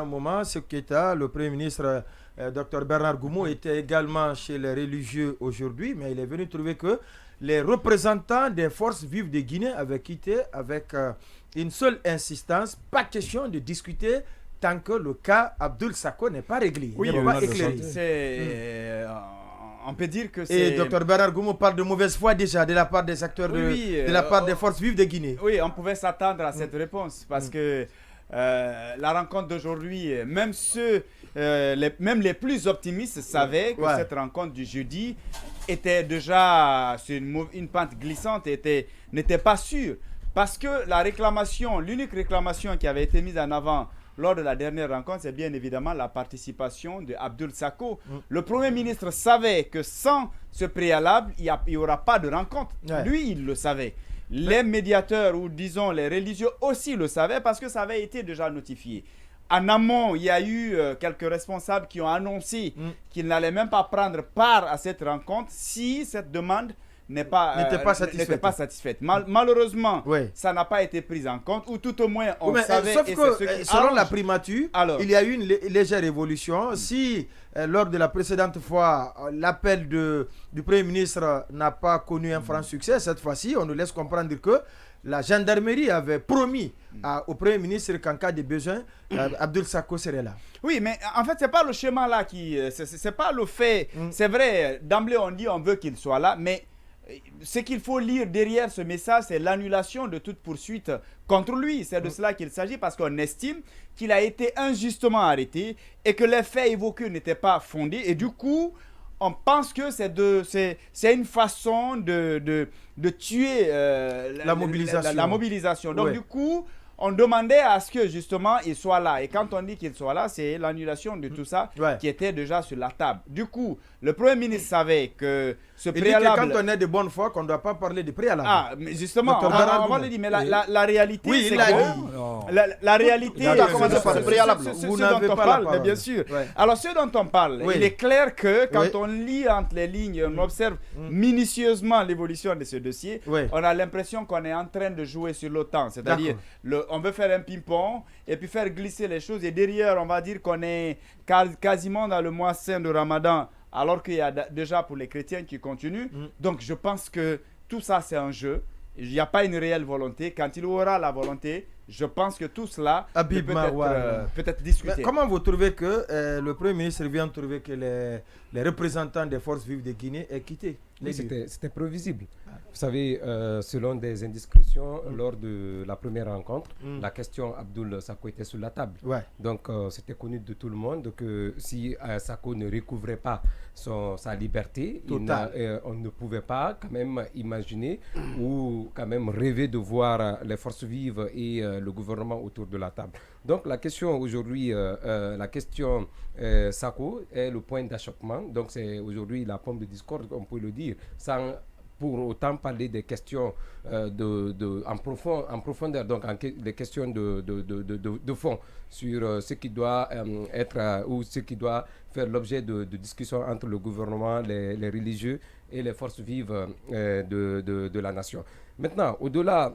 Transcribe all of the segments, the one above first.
un moment, ce Keïta, le Premier ministre Dr Bernard Goumou, était également chez les religieux aujourd'hui, mais il est venu trouver que les représentants des forces vives de Guinée avaient quitté avec une seule insistance, pas question de discuter tant que le cas Abdoul Sako n'est pas réglé, oui, n'est pas éclairé. On peut dire que c'est... Et Dr Bernard Goumou parle de mauvaise foi déjà de la part des acteurs, de la part des forces vives de Guinée. Oui, on pouvait s'attendre à cette réponse parce que la rencontre d'aujourd'hui, même les plus optimistes savaient que cette rencontre du jeudi était déjà sur une pente glissante, n'était pas sûre. Parce que l'unique réclamation qui avait été mise en avant lors de la dernière rencontre, c'est bien évidemment la participation de Abdoul Sako. Le Premier ministre savait que sans ce préalable, il n'y aura pas de rencontre. Lui, il le savait. Les médiateurs, ou disons les religieux aussi le savaient parce que ça avait été déjà notifié. En amont, il y a eu quelques responsables qui ont annoncé qu'ils n'allaient même pas prendre part à cette rencontre si cette demande n'était pas satisfaite. Malheureusement, ça n'a pas été pris en compte, ou tout au moins on savait. Sauf que selon la primature, il y a eu une légère évolution. Si lors de la précédente fois, l'appel du Premier ministre n'a pas connu un franc succès, cette fois-ci, on nous laisse comprendre que la gendarmerie avait promis au Premier ministre qu'en cas de besoin, Abdoul Sako serait là. Oui, mais en fait, ce n'est pas le schéma là c'est pas le fait. C'est vrai, d'emblée, on dit on veut qu'il soit là, mais ce qu'il faut lire derrière ce message, c'est l'annulation de toute poursuite contre lui. C'est de cela qu'il s'agit parce qu'on estime qu'il a été injustement arrêté et que les faits évoqués n'étaient pas fondés. Et du coup, on pense que c'est une façon de tuer la mobilisation. Donc du coup, on demandait à ce que justement il soit là. Et quand on dit qu'il soit là, c'est l'annulation de tout ça qui était déjà sur la table. Du coup, le Premier ministre savait que ce préalable... Il dit que quand on est de bonne foi, qu'on ne doit pas parler de préalable. Ah, mais justement, on va le dire. Mais la réalité, c'est que... La réalité... On a commencé par le préalable. Vous n'avez pas la parole. Bien sûr. Alors, ce dont on parle, il est clair que quand on lit entre les lignes, on observe minutieusement l'évolution de ce dossier, on a l'impression qu'on est en train de jouer sur le temps. C'est-à-dire, on veut faire un ping-pong et puis faire glisser les choses. Et derrière, on va dire qu'on est quasiment dans le mois saint de Ramadan, alors qu'il y a déjà pour les chrétiens qui continuent. Donc, je pense que tout ça, c'est un jeu. Il n'y a pas une réelle volonté. Quand il aura la volonté, je pense que tout cela peut être discuté. Mais comment vous trouvez que le Premier ministre vient de trouver que les représentants des forces vives de Guinée aient quitté? C'était prévisible. Vous savez, selon des indiscrétions, lors de la première rencontre, la question Abdoul Sako était sur la table. Donc, c'était connu de tout le monde que si Sako ne recouvrait pas sa liberté, on ne pouvait pas quand même imaginer ou quand même rêver de voir les forces vives et le gouvernement autour de la table. Donc, la question aujourd'hui, la question Sako est le point d'achoppement. Donc, c'est aujourd'hui la pomme de discorde, on peut le dire, sans pour autant parler des questions en profondeur, donc des questions de fond sur ce qui doit être ou ce qui doit faire l'objet de discussions entre le gouvernement, les religieux et les forces vives de la nation. Maintenant, au-delà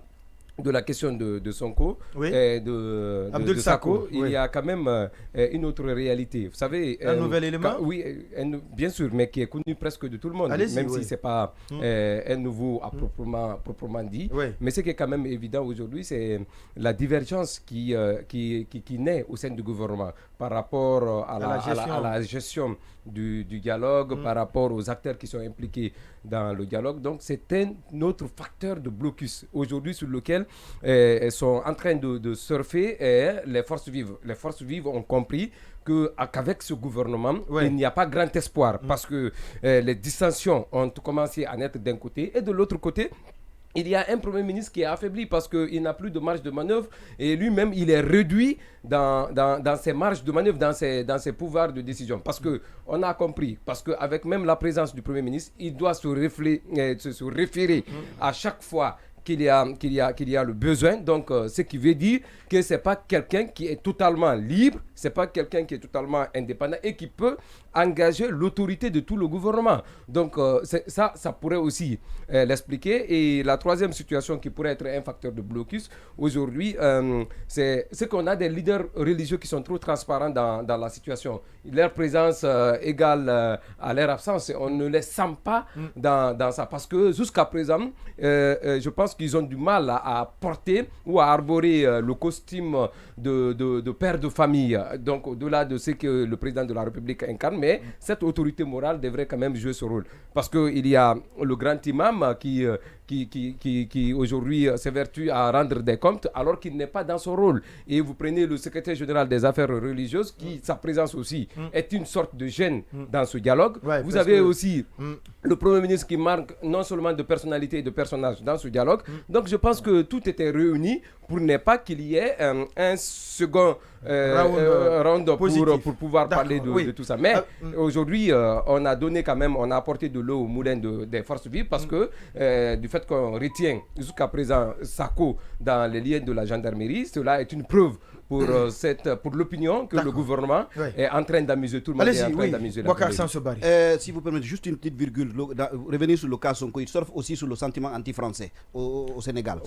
de la question de Sonko et de Sako, il y a quand même une autre réalité. Vous savez, un nouvel élément. Bien sûr, mais qui est connu presque de tout le monde, même si ce n'est pas un nouveau à proprement dit. Mais ce qui est quand même évident aujourd'hui, c'est la divergence qui naît au sein du gouvernement par rapport à la gestion du dialogue, par rapport aux acteurs qui sont impliqués dans le dialogue. Donc, c'est un autre facteur de blocus aujourd'hui sur lequel sont en train de surfer les forces vives. Les forces vives ont compris qu'avec ce gouvernement, il n'y a pas grand espoir parce que les dissensions ont commencé à naître d'un côté et de l'autre côté, il y a un Premier ministre qui est affaibli parce qu'il n'a plus de marge de manœuvre et lui-même, il est réduit dans ses marges de manœuvre, dans ses pouvoirs de décision. Parce qu'on a compris, parce qu'avec même la présence du Premier ministre, il doit se référer à chaque fois qu'il y a le besoin. Donc, ce qui veut dire que ce n'est pas quelqu'un qui est totalement libre, ce n'est pas quelqu'un qui est totalement indépendant et qui peut engager l'autorité de tout le gouvernement. Donc ça pourrait aussi l'expliquer. Et la troisième situation qui pourrait être un facteur de blocus aujourd'hui, c'est qu'on a des leaders religieux qui sont trop transparents dans la situation. Leur présence égale à leur absence. On ne les sent pas dans ça. Parce que jusqu'à présent, je pense qu'ils ont du mal à porter ou à arborer le costume de père de famille. Donc au-delà de ce que le président de la République incarne, mais cette autorité morale devrait quand même jouer ce rôle. Parce qu'il y a le grand imam qui aujourd'hui s'évertue à rendre des comptes alors qu'il n'est pas dans son rôle. Et vous prenez le secrétaire général des affaires religieuses qui, sa présence aussi, est une sorte de gêne dans ce dialogue. Ouais, vous avez aussi le Premier ministre qui manque non seulement de personnalité et de personnage dans ce dialogue. Donc je pense que tout était réuni pour ne pas qu'il y ait un second round pour pouvoir parler de tout ça. Mais aujourd'hui, on a donné quand même, on a apporté de l'eau au moulin des forces vives parce que du fait qu'on retient jusqu'à présent Sako dans les liens de la gendarmerie, cela est une preuve pour l'opinion que le gouvernement est en train d'amuser tout le monde. Si vous permettez juste une petite virgule, revenir sur le cas Sonko, il surfe aussi sur le sentiment anti-français au Sénégal.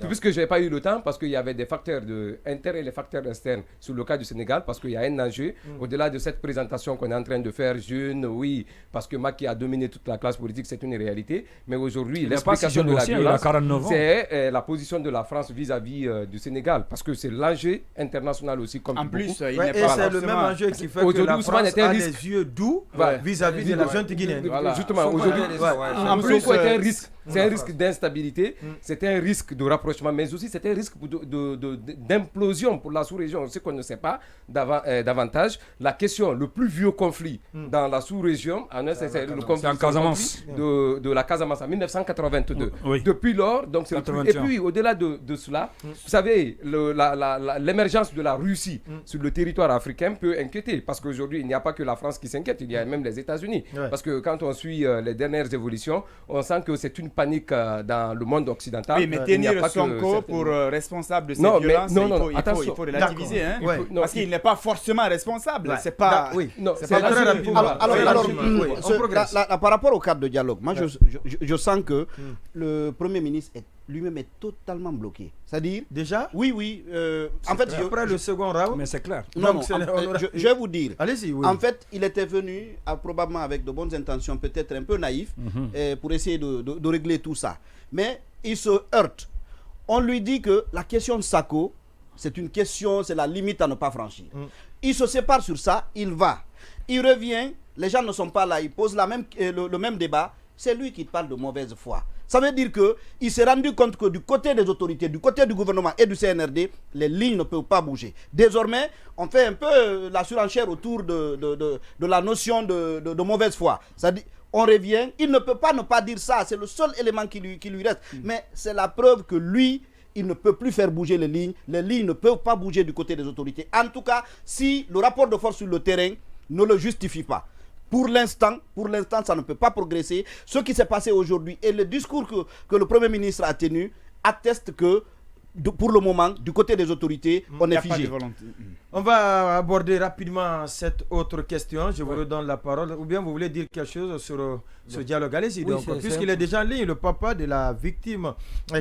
Puisque je n'ai pas eu le temps, parce qu'il y avait des facteurs internes et les facteurs externes sur le cas du Sénégal, parce qu'il y a un enjeu, au-delà de cette présentation qu'on est en train de faire jeune, oui, parce que Macky a dominé toute la classe politique, c'est une réalité, mais aujourd'hui, l'explication de la violence, c'est la position de la France vis-à-vis du Sénégal, parce que c'est l'enjeu international aussi comme en plus il n'est pas c'est le même enjeu qui fait que la France a les yeux doux vis-à-vis de la junte guinéenne. Justement, aujourd'hui, en plus c'est un risque. C'est un risque d'instabilité, c'est un risque de rapprochement, mais aussi c'est un risque d'implosion pour la sous-région. Ce qu'on ne sait pas davantage, la question, le plus vieux conflit dans la sous-région, c'est le conflit de la Casamance en 1982. Depuis lors, donc c'est et puis au-delà de cela, vous savez, l'émergence de la Russie sur le territoire africain peut inquiéter, parce qu'aujourd'hui, il n'y a pas que la France qui s'inquiète, il y a même les États-Unis. Parce que quand on suit les dernières évolutions, on sent que c'est une panique dans le monde occidental. Oui, mais tenir Sonko pour responsable de ces violences, il faut relativiser. Parce qu'il n'est pas forcément responsable. C'est pas... Par rapport au cadre de dialogue, moi je sens que le Premier ministre lui-même est totalement bloqué. C'est-à-dire... Déjà? Oui. En fait, après le second round... Mais c'est clair. Non, je vais vous dire. Allez-y, oui. En fait, il était venu, probablement avec de bonnes intentions, peut-être un peu naïf, pour essayer de régler tout ça. Mais il se heurte. On lui dit que la question de Sako, c'est une question, c'est la limite à ne pas franchir. Il se sépare sur ça, il va. Il revient, les gens ne sont pas là, il pose le même débat. C'est lui qui parle de mauvaise foi. Ça veut dire qu'il s'est rendu compte que du côté des autorités, du côté du gouvernement et du CNRD, les lignes ne peuvent pas bouger. Désormais, on fait un peu la surenchère autour de la notion de mauvaise foi. C'est-à-dire, on revient, il ne peut pas ne pas dire ça, c'est le seul élément qui lui reste. Mais c'est la preuve que lui, il ne peut plus faire bouger les lignes ne peuvent pas bouger du côté des autorités. En tout cas, si le rapport de force sur le terrain ne le justifie pas. Pour l'instant, ça ne peut pas progresser. Ce qui s'est passé aujourd'hui et le discours que le Premier ministre a tenu atteste que, pour le moment, du côté des autorités, on est figé. On va aborder rapidement cette autre question. Je vous redonne la parole. Ou bien vous voulez dire quelque chose sur ce dialogue? Allez-y. Puisqu'il est déjà en ligne, le papa de la victime,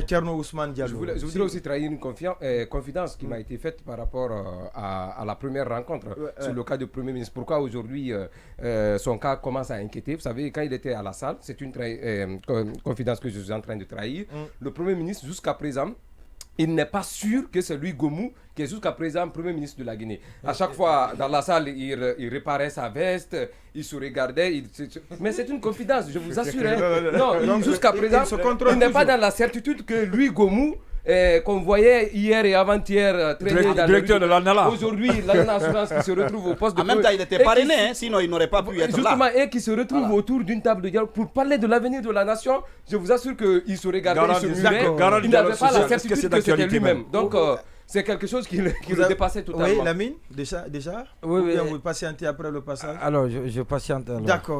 Thierno Ousmane Diallo. Je voudrais aussi trahir une confidence qui m'a été faite par rapport à la première rencontre sur le cas du Premier ministre. Pourquoi aujourd'hui son cas commence à inquiéter? Vous savez, quand il était à la salle, c'est une confidence que je suis en train de trahir. Le Premier ministre, jusqu'à présent, il n'est pas sûr que c'est lui, Gomu, qui est jusqu'à présent Premier ministre de la Guinée. À chaque fois, dans la salle, il réparait sa veste, il se regardait. Mais c'est une confidence, je vous assure. Non, jusqu'à présent, il n'est pas dans la certitude que lui, Gomu, qu'on voyait hier et avant-hier directeur de l'ANALA. Aujourd'hui, l'ANALA Assurance qui se retrouve au poste de... En même temps, il était parrainé, sinon il n'aurait pas pu être justement, là. Et qui se retrouve autour d'une table de dialogue pour parler de l'avenir de la nation. Je vous assure qu'il se regardait, il se murait. Il n'avait pas la certitude que c'était lui-même. Donc, c'est quelque chose qui le dépassait totalement. Oui, Lamine, déjà Oui. Ou bien vous patientez après le passage? Alors, je patiente. D'accord.